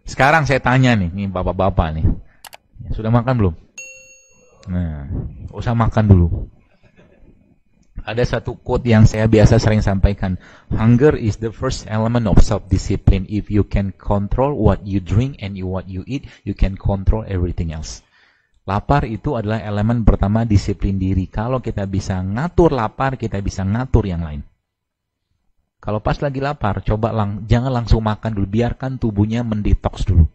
Sekarang saya tanya nih bapak-bapak nih. Sudah makan belum? Nah, usah makan dulu. Ada satu quote yang saya biasa sering sampaikan. Hunger is the first element of self-discipline. If you can control what you drink and what you eat, you can control everything else. Lapar itu adalah elemen pertama disiplin diri. Kalau kita bisa ngatur lapar, kita bisa ngatur yang lain. Kalau pas lagi lapar, coba jangan langsung makan dulu. Biarkan tubuhnya mendetoks dulu.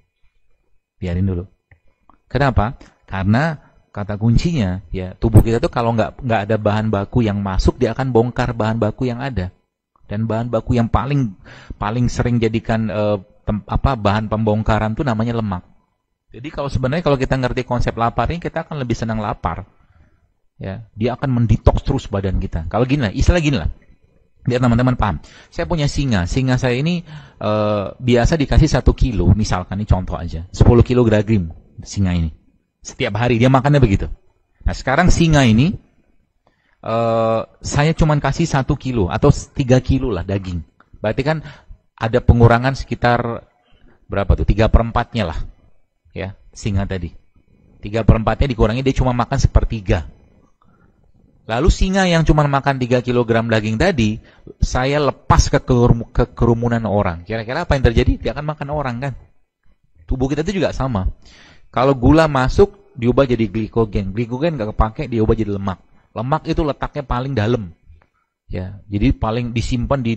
Biarin dulu. Kenapa? Karena kata kuncinya, ya tubuh kita tuh kalau nggak ada bahan baku yang masuk, dia akan bongkar bahan baku yang ada. Dan bahan baku yang paling sering jadikan bahan pembongkaran tuh namanya lemak. Jadi sebenarnya kalau kita ngerti konsep lapar ini, kita akan lebih senang lapar. Ya, dia akan mendetoks terus badan kita. Kalau gini lah, istilah gini lah. Biar teman-teman paham. Saya punya singa. Singa saya ini biasa dikasih 1 kilo, misalkan ini contoh aja. 10 kilo daging singa ini. Setiap hari dia makannya begitu. Nah sekarang singa ini saya cuma kasih 1 kilo atau 3 kilo lah daging. Berarti kan ada pengurangan sekitar berapa tuh? 3/4-nya lah. Ya, singa tadi. 3/4-nya dikurangi, dia cuma makan 1/3. Lalu singa yang cuma makan 3 kilogram daging tadi, saya lepas ke kerumunan orang. Kira-kira apa yang terjadi? Dia akan makan orang kan? Tubuh kita itu juga sama. Kalau gula masuk, diubah jadi glikogen. Glikogen nggak kepake, diubah jadi lemak. Lemak itu letaknya paling dalam. Ya, jadi paling disimpan di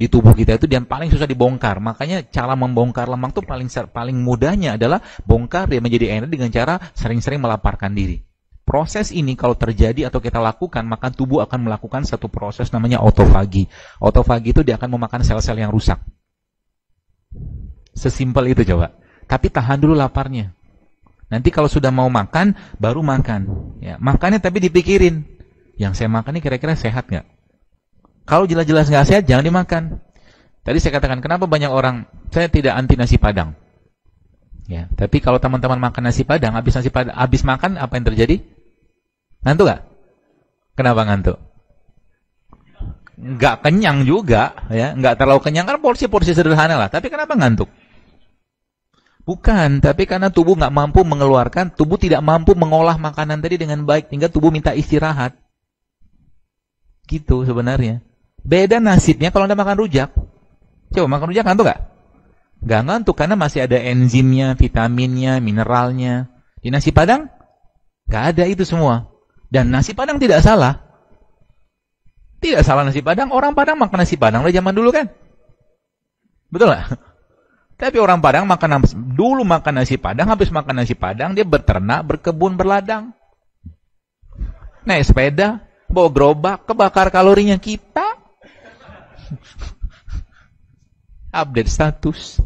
tubuh kita itu dan paling susah dibongkar. Makanya cara membongkar lemak itu paling mudahnya adalah bongkar dia menjadi energi dengan cara sering-sering melaparkan diri. Proses ini kalau terjadi atau kita lakukan, maka tubuh akan melakukan satu proses namanya autofagi. Autofagi itu dia akan memakan sel-sel yang rusak. Sesimpel itu coba. Tapi tahan dulu laparnya. Nanti kalau sudah mau makan, baru makan. Ya, makannya tapi dipikirin. Yang saya makan ini kira-kira sehat nggak? Kalau jelas-jelas nggak sehat, jangan dimakan. Tadi saya katakan, kenapa banyak orang, saya tidak anti nasi Padang. Ya, tapi kalau teman-teman makan nasi Padang, habis makan, apa yang terjadi? Ngantuk nggak? Kenapa ngantuk? Nggak kenyang juga, ya, nggak terlalu kenyang, kan porsi-porsi sederhana lah. Tapi kenapa ngantuk? Bukan, tapi karena tubuh nggak mampu mengeluarkan, tubuh tidak mampu mengolah makanan tadi dengan baik, hingga tubuh minta istirahat. Gitu sebenarnya. Beda nasibnya kalau Anda makan rujak. Coba makan rujak ngantuk nggak? Nggak ngantuk karena masih ada enzimnya, vitaminnya, mineralnya. Di nasi Padang nggak ada itu semua. Dan nasi Padang tidak salah. Tidak salah nasi Padang. Orang Padang makan nasi Padang dari zaman dulu kan? Betul nggak? Tapi orang Padang dulu makan nasi Padang, habis makan nasi Padang dia beternak, berkebun, berladang. Naik sepeda, bawa gerobak, kebakar kalorinya kita. Update status.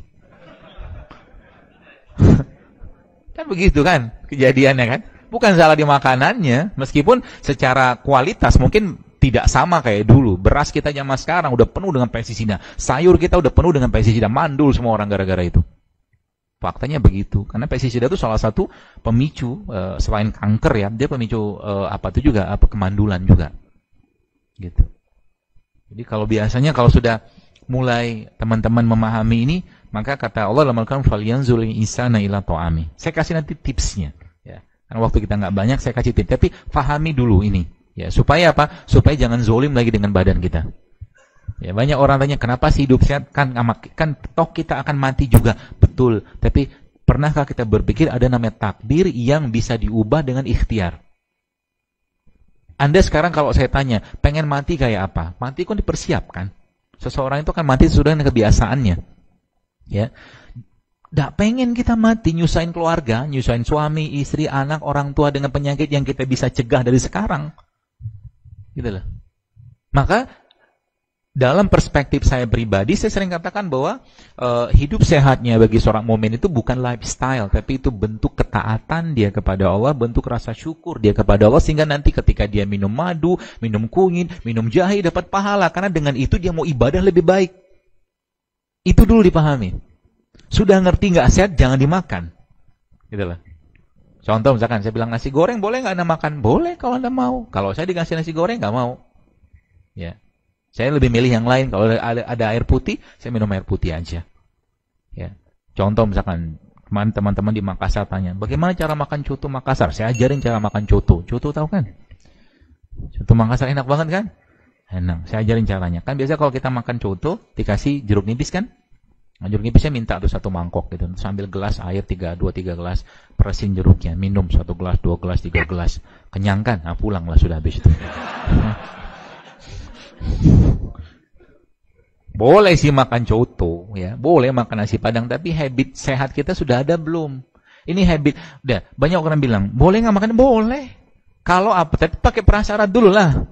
Kan begitu kan kejadiannya kan? Bukan salah di makanannya, meskipun secara kualitas mungkin tidak sama kayak dulu. Beras kita zaman sekarang udah penuh dengan pestisida. Sayur kita udah penuh dengan pestisida. Mandul semua orang gara-gara itu. Faktanya begitu. Karena pestisida itu salah satu pemicu, selain kanker ya, dia pemicu kemandulan juga. Gitu. Jadi biasanya kalau sudah mulai teman-teman memahami ini, maka kata Allah dalam Al-Quran, "Falyanzur insana ila ta'ami." Saya kasih nanti tipsnya. Ya. Karena waktu kita nggak banyak, saya kasih tips. Tapi fahami dulu ini. Ya, supaya apa? Supaya jangan zolim lagi dengan badan kita. Ya, banyak orang tanya, kenapa sih hidup sehat? Kan toh kita akan mati juga. Betul. Tapi pernahkah kita berpikir ada namanya takdir yang bisa diubah dengan ikhtiar? Anda sekarang kalau saya tanya, pengen mati kayak apa? Mati kan dipersiapkan. Seseorang itu kan mati sudah dengan kebiasaannya. Ya. Nggak pengen kita mati, nyusahin keluarga, nyusahin suami, istri, anak, orang tua dengan penyakit yang kita bisa cegah dari sekarang. Gitu loh. Maka dalam perspektif saya pribadi, saya sering katakan bahwa hidup sehatnya bagi seorang mukmin itu bukan lifestyle, tapi itu bentuk ketaatan dia kepada Allah, bentuk rasa syukur dia kepada Allah, sehingga nanti ketika dia minum madu, minum kunyit, minum jahe, dapat pahala, karena dengan itu dia mau ibadah lebih baik. Itu dulu dipahami. Sudah ngerti nggak sehat, jangan dimakan. Gitu loh. Contoh misalkan saya bilang nasi goreng boleh nggak Anda makan? Boleh kalau Anda mau. Kalau saya dikasih nasi goreng nggak mau. Ya, saya lebih milih yang lain. Kalau ada air putih, saya minum air putih aja. Ya, Contoh misalkan, kemarin teman-teman di Makassar tanya, bagaimana cara makan coto Makassar? Saya ajarin cara makan coto. Coto tahu kan? Coto Makassar enak banget kan? Enak. Saya ajarin caranya. Kan biasa kalau kita makan coto, dikasih jeruk nipis kan? Nah, jeruk nipisnya minta tuh 1 mangkok gitu. Sambil gelas air 2-3 gelas, peresin jeruknya, minum 1 gelas, 2 gelas, 3 gelas. Kenyang kan? Nah, pulanglah sudah habis itu. Boleh sih makan coto, ya. Boleh makan nasi padang, tapi habit sehat kita sudah ada belum? Ini habit. Udah, banyak orang bilang, boleh nggak makan? Boleh. Kalau apa? Tapi pakai prasyarat dulu lah.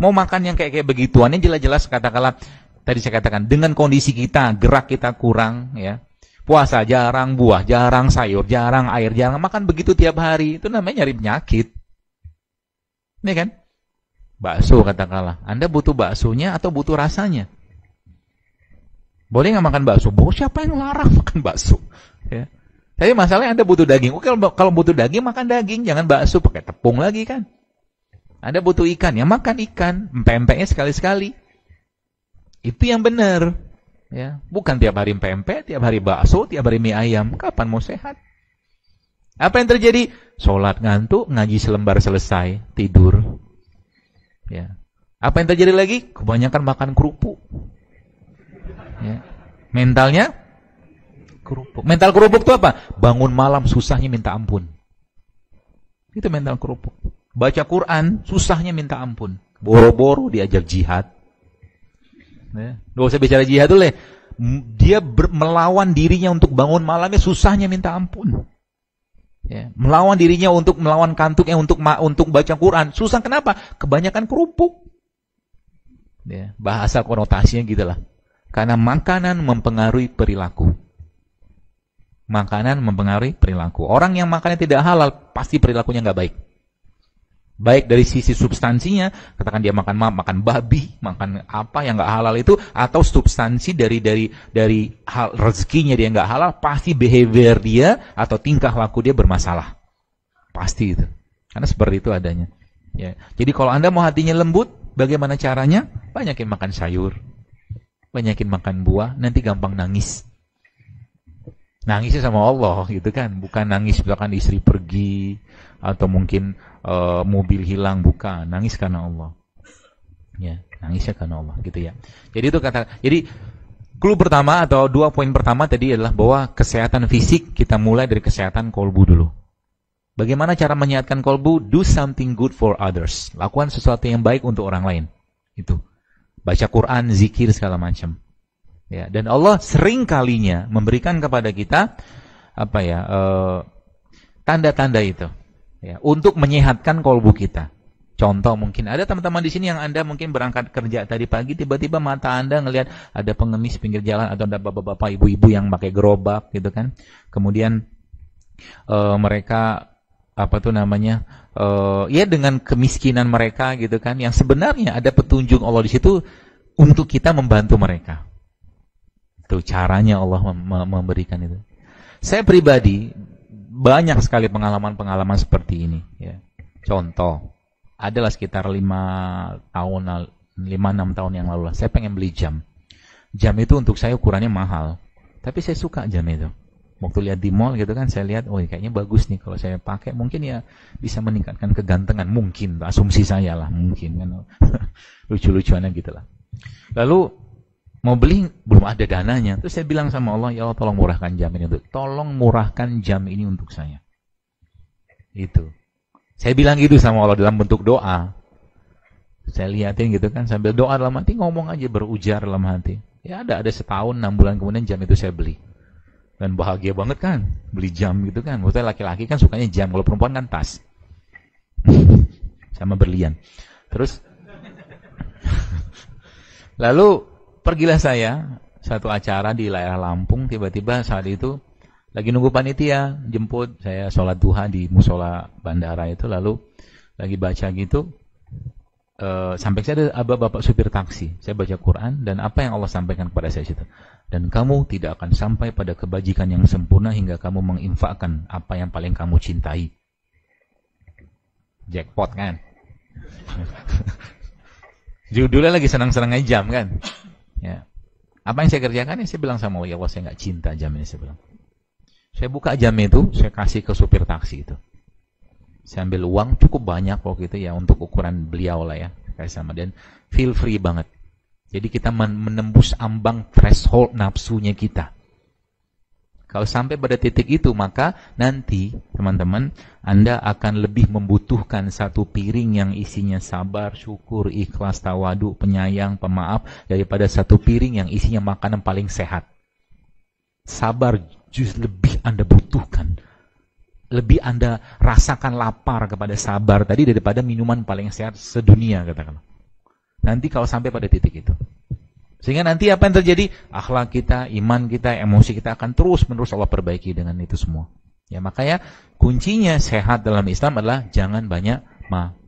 Mau makan yang kayak begituan, yang jelas-jelas katakanlah, tadi saya katakan, dengan kondisi kita, gerak kita kurang, ya. Puasa jarang, buah jarang, sayur jarang, air jarang, makan begitu tiap hari, itu namanya nyari penyakit. Ini kan? Bakso katakanlah, Anda butuh baksonya atau butuh rasanya? Boleh nggak makan bakso? Siapa yang larang makan bakso? Ya. Tapi masalahnya Anda butuh daging. Oke, kalau butuh daging, makan daging, jangan bakso pakai tepung lagi kan? Anda butuh ikan, ya makan ikan, empek-empeknya sekali-sekali. Itu yang benar, ya. Bukan tiap hari pempek, tiap hari bakso, tiap hari mie ayam. Kapan mau sehat? Apa yang terjadi? Sholat ngantuk, ngaji selembar selesai, tidur. Ya. Apa yang terjadi lagi? Kebanyakan makan kerupuk. Ya. Mentalnya kerupuk. Mental kerupuk itu apa? Bangun malam susahnya minta ampun. Itu mental kerupuk. Baca Quran susahnya minta ampun. Boro-boro diajak jihad. Ya. Gak usah bicara jihad dulu. Dia melawan dirinya untuk bangun malamnya, susahnya minta ampun. Ya. Melawan dirinya untuk melawan kantuknya untuk baca Quran, susah. Kenapa? Kebanyakan kerupuk. Ya. Bahasa konotasinya gitulah. Karena makanan mempengaruhi perilaku. Makanan mempengaruhi perilaku. Orang yang makannya tidak halal pasti perilakunya nggak baik. Baik dari sisi substansinya, katakan dia makan babi, makan apa yang nggak halal itu, atau substansi dari hal rezekinya dia nggak halal, pasti behavior dia atau tingkah laku dia bermasalah, pasti itu. Karena seperti itu adanya. Ya. Jadi kalau Anda mau hatinya lembut, bagaimana caranya? Banyakin makan sayur, banyakin makan buah, nanti gampang nangis. Nangisnya sama Allah gitu kan, bukan nangis misalkan istri pergi atau mungkin mobil hilang, bukan, nangis karena Allah. Ya, nangisnya karena Allah gitu ya. Jadi itu jadi clue pertama atau 2 poin pertama tadi adalah bahwa kesehatan fisik kita mulai dari kesehatan kolbu dulu. Bagaimana cara menyehatkan kolbu? Do something good for others. Lakukan sesuatu yang baik untuk orang lain. Itu. Baca Quran, zikir segala macam. Ya, dan Allah sering kalinya memberikan kepada kita tanda-tanda itu, ya, untuk menyehatkan kolbu kita. Contoh mungkin ada teman-teman di sini yang Anda mungkin berangkat kerja tadi pagi, tiba-tiba mata Anda ngelihat ada pengemis pinggir jalan atau ada bapak-bapak, ibu-ibu yang pakai gerobak gitu kan. Kemudian mereka ya dengan kemiskinan mereka gitu kan, yang sebenarnya ada petunjuk Allah di situ untuk kita membantu mereka. Itu caranya Allah memberikan itu. Saya pribadi banyak sekali pengalaman-pengalaman seperti ini. Ya. Contoh, adalah sekitar 5-6 tahun yang lalu lah. Saya pengen beli jam. Jam itu untuk saya ukurannya mahal. Tapi saya suka jam itu. Waktu lihat di mall gitu kan, saya lihat, oh kayaknya bagus nih kalau saya pakai. Mungkin ya bisa meningkatkan kegantengan. Mungkin, asumsi saya lah. Mungkin kan. Lucu-lucuannya gitu lah. Lalu mau beli, belum ada dananya. Terus saya bilang sama Allah, ya Allah tolong murahkan jam ini untuk, tolong murahkan jam ini untuk saya. Itu. Saya bilang gitu sama Allah dalam bentuk doa. Saya lihatin gitu kan, sambil doa dalam hati, ngomong aja, berujar dalam hati. Ya ada setahun, 6 bulan kemudian jam itu saya beli. Dan bahagia banget kan, beli jam gitu kan. Maksudnya laki-laki kan sukanya jam, kalau perempuan kan tas. Sama berlian. Terus, lalu, pergilah saya satu acara di daerah Lampung, tiba-tiba saat itu lagi nunggu panitia jemput, saya sholat duha di musola bandara itu, lalu lagi baca gitu, sampai saya ada bapak supir taksi, saya baca Quran, dan apa yang Allah sampaikan kepada saya situ, dan kamu tidak akan sampai pada kebajikan yang sempurna hingga kamu menginfakkan apa yang paling kamu cintai. Jackpot kan? Judulnya lagi senang-senangnya jam kan? Ya. Apa yang saya kerjakan? Ya saya bilang sama Allah, ya Allah saya nggak cinta jam ini, saya bilang. Saya buka jam itu, saya kasih ke supir taksi itu. Saya ambil uang cukup banyak waktu itu ya, untuk ukuran beliau lah ya. Kayak sama, dan feel free banget. Jadi kita menembus ambang threshold nafsunya kita. Kalau sampai pada titik itu, maka nanti teman-teman, Anda akan lebih membutuhkan satu piring yang isinya sabar, syukur, ikhlas, tawadu, penyayang, pemaaf, daripada satu piring yang isinya makanan paling sehat. Sabar justru lebih Anda butuhkan. Lebih Anda rasakan lapar kepada sabar tadi daripada minuman paling sehat sedunia, katakanlah. Nanti kalau sampai pada titik itu. Sehingga nanti apa yang terjadi? Akhlak kita, iman kita, emosi kita akan terus-menerus Allah perbaiki dengan itu semua. Ya, makanya kuncinya sehat dalam Islam adalah jangan banyak makan.